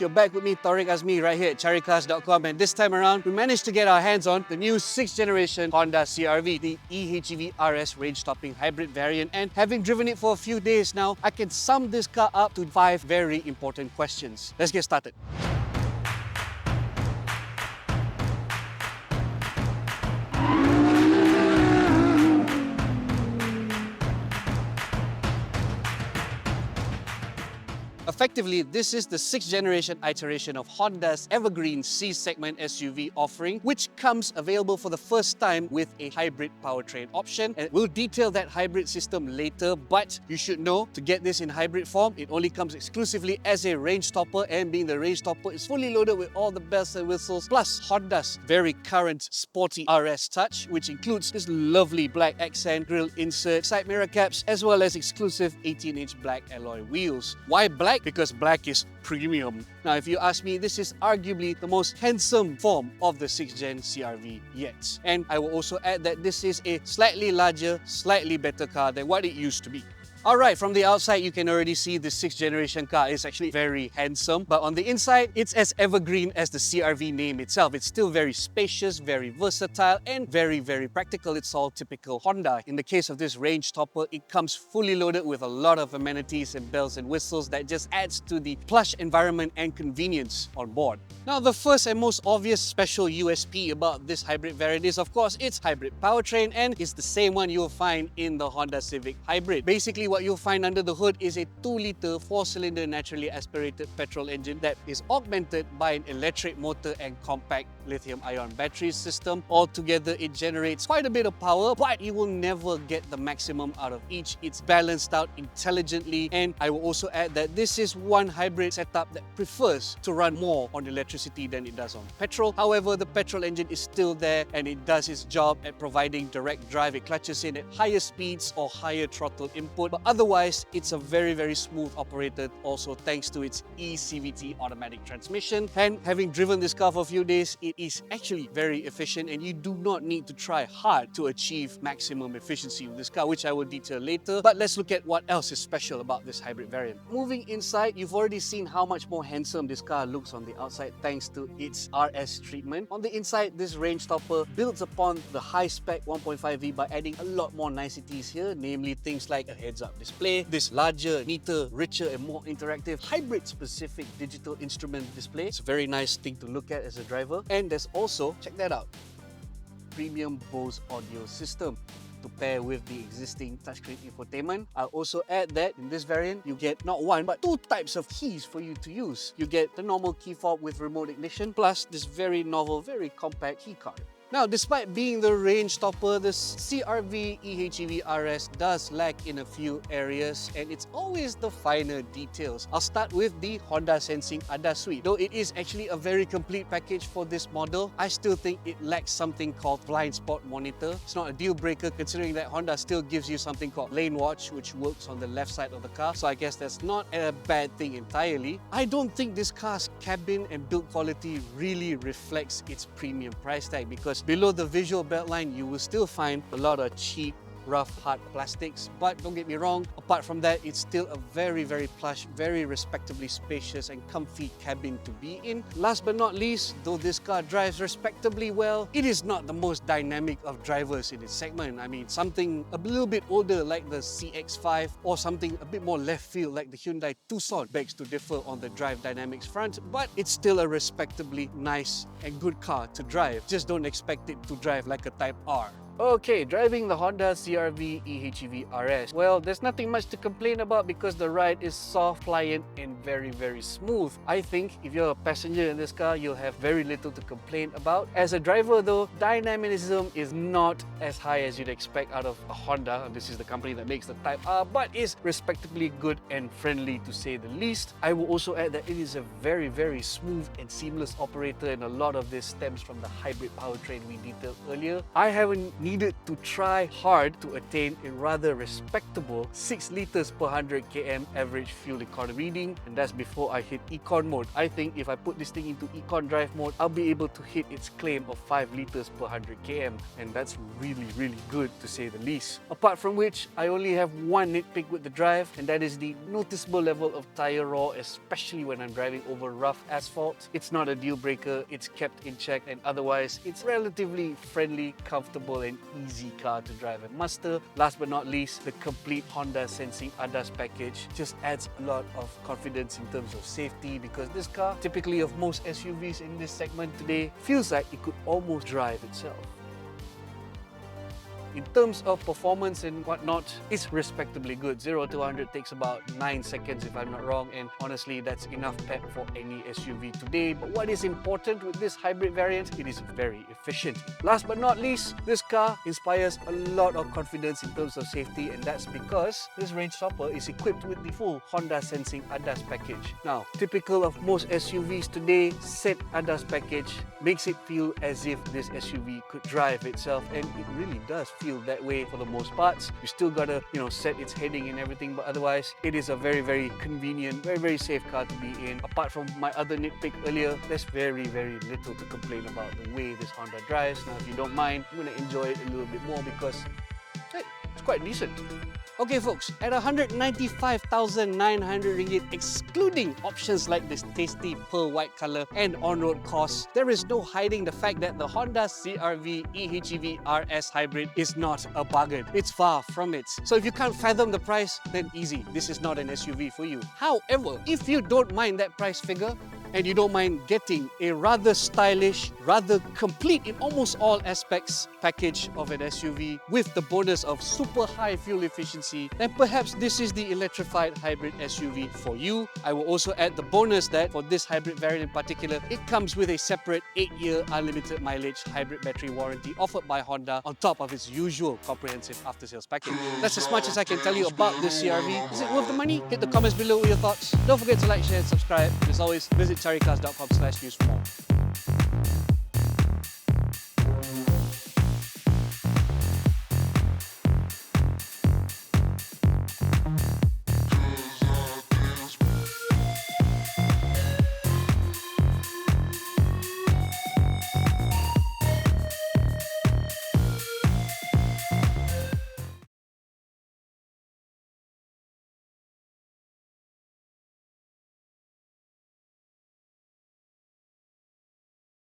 You're back with me, caricarzme, right here at caricarzcom, and this time around, we managed to get our hands on the new 6th generation Honda CR-V, the HEV RS range-topping hybrid variant, and having driven it for a few days now, I can sum this car up to 5 very important questions. Let's get started. Effectively, this is the 6th generation iteration of Honda's evergreen C-segment SUV offering, which comes available for the first time with a hybrid powertrain option. And we'll detail that hybrid system later, but you should know to get this in hybrid form, it only comes exclusively as a range topper, and being the range topper is fully loaded with all the bells and whistles, plus Honda's very current sporty RS touch, which includes this lovely black accent grille insert, side mirror caps, as well as exclusive 18-inch black alloy wheels. Why black? Because black is premium. Now, if you ask me, this is arguably the most handsome form of the 6th gen CR-V yet. And I will also add that this is a slightly larger, slightly better car than what it used to be. Alright, from the outside you can already see the 6th generation car is actually very handsome, but on the inside it's as evergreen as the CR-V name itself. It's still very spacious, very versatile, and very practical. It's all typical Honda. In the case of this range topper, it comes fully loaded with a lot of amenities and bells and whistles that just adds to the plush environment and convenience on board. Now, the first and most obvious special USP about this hybrid variant is, of course, its hybrid powertrain, and it's the same one you'll find in the Honda Civic Hybrid. Basically, what you'll find under the hood is a 2-litre 4-cylinder naturally aspirated petrol engine that is augmented by an electric motor and compact lithium-ion battery system. Altogether, it generates quite a bit of power, but you will never get the maximum out of each. It's balanced out intelligently, and I will also add that this is one hybrid setup that prefers to run more on electricity than it does on petrol. However, the petrol engine is still there, and it does its job at providing direct drive. It clutches in at higher speeds or higher throttle input, but otherwise, it's a very smooth operator, also thanks to its eCVT automatic transmission. And having driven this car for a few days, it is actually very efficient, and you do not need to try hard to achieve maximum efficiency with this car, which I will detail later. But let's look at what else is special about this hybrid variant. Moving inside, you've already seen how much more handsome this car looks on the outside thanks to its RS treatment. On the inside, this range topper builds upon the high-spec 1.5V by adding a lot more niceties here, namely things like a heads-up display, this larger, neater, richer and more interactive hybrid-specific digital instrument display. It's a very nice thing to look at as a driver. And there's also, check that out, premium Bose audio system to pair with the existing touchscreen infotainment. I'll also add that in this variant, you get not one, but 2 types of keys for you to use. You get the normal key fob with remote ignition, plus this very novel, very compact key card. Now, despite being the range topper, the CR-V EHEV RS does lack in a few areas, and it's always the finer details. I'll start with the Honda Sensing ADAS suite. Though it is actually a very complete package for this model, I still think it lacks something called blind spot monitor. It's not a deal breaker considering that Honda still gives you something called lane watch, which works on the left side of the car, so I guess that's not a bad thing entirely. I don't think this car's cabin and build quality really reflects its premium price tag, because below the visual beltline, you will still find a lot of cheap, rough, hard plastics. But don't get me wrong, apart from that, it's still a very plush, very respectably spacious and comfy cabin to be in. Last but not least, though this car drives respectably well, it is not the most dynamic of drivers in its segment. I mean, something a little bit older like the CX-5 or something a bit more left field like the Hyundai Tucson begs to differ on the drive dynamics front, but it's still a respectably nice and good car to drive. Just don't expect it to drive like a Type R. Okay, driving the Honda CR-V EHEV RS. Well, there's nothing much to complain about because the ride is soft, pliant, and very smooth. I think if you're a passenger in this car, you'll have very little to complain about. As a driver though, dynamism is not as high as you'd expect out of a Honda. This is the company that makes the Type R, but is respectably good and friendly to say the least. I will also add that it is a very smooth and seamless operator, and a lot of this stems from the hybrid powertrain we detailed earlier. I haven't needed to try hard to attain a rather respectable 6 liters per 100 km average fuel economy reading, and that's before I hit econ mode. I think if I put this thing into econ drive mode, I'll be able to hit its claim of 5 liters per 100 km, and that's really good to say the least. Apart from which, I only have one nitpick with the drive, and that is the noticeable level of tire roar, especially when I'm driving over rough asphalt. It's not a deal breaker, it's kept in check, and otherwise it's relatively friendly, comfortable and easy car to drive and master. Last but not least, the complete Honda Sensing ADAS package just adds a lot of confidence in terms of safety, because this car, typically of most SUVs in this segment today, feels like it could almost drive itself. In terms of performance and whatnot, it's respectably good. 0 to 100 takes about 9 seconds if I'm not wrong, and honestly that's enough pep for any SUV today. But what is important with this hybrid variant, it is very efficient. Last but not least, this car inspires a lot of confidence in terms of safety, and that's because this range topper is equipped with the full Honda Sensing ADAS package. Now, typical of most SUVs today, said ADAS package makes it feel as if this SUV could drive itself, and it really does feel that way for the most parts. You still gotta, set its heading and everything, but otherwise it is a very convenient, very safe car to be in. Apart from my other nitpick earlier, there's very little to complain about the way this Honda drives. Now, if you don't mind, I'm gonna enjoy it a little bit more because hey, it's quite decent. Okay folks, at 195,900 ringgit, excluding options like this tasty pearl white color and on-road costs, there is no hiding the fact that the Honda CR-V EHEV RS Hybrid is not a bargain. It's far from it. So if you can't fathom the price, then easy, this is not an SUV for you. However, if you don't mind that price figure, and you don't mind getting a rather stylish, rather complete in almost all aspects package of an SUV with the bonus of super high fuel efficiency, then perhaps this is the electrified hybrid SUV for you. I will also add the bonus that for this hybrid variant in particular, it comes with a separate 8-year unlimited mileage hybrid battery warranty offered by Honda on top of its usual comprehensive after-sales package. That's as much as I can tell you about this CR-V. Is it worth the money? Hit the comments below with your thoughts. Don't forget to like, share and subscribe. And as always, visit caricarzcom/news for more.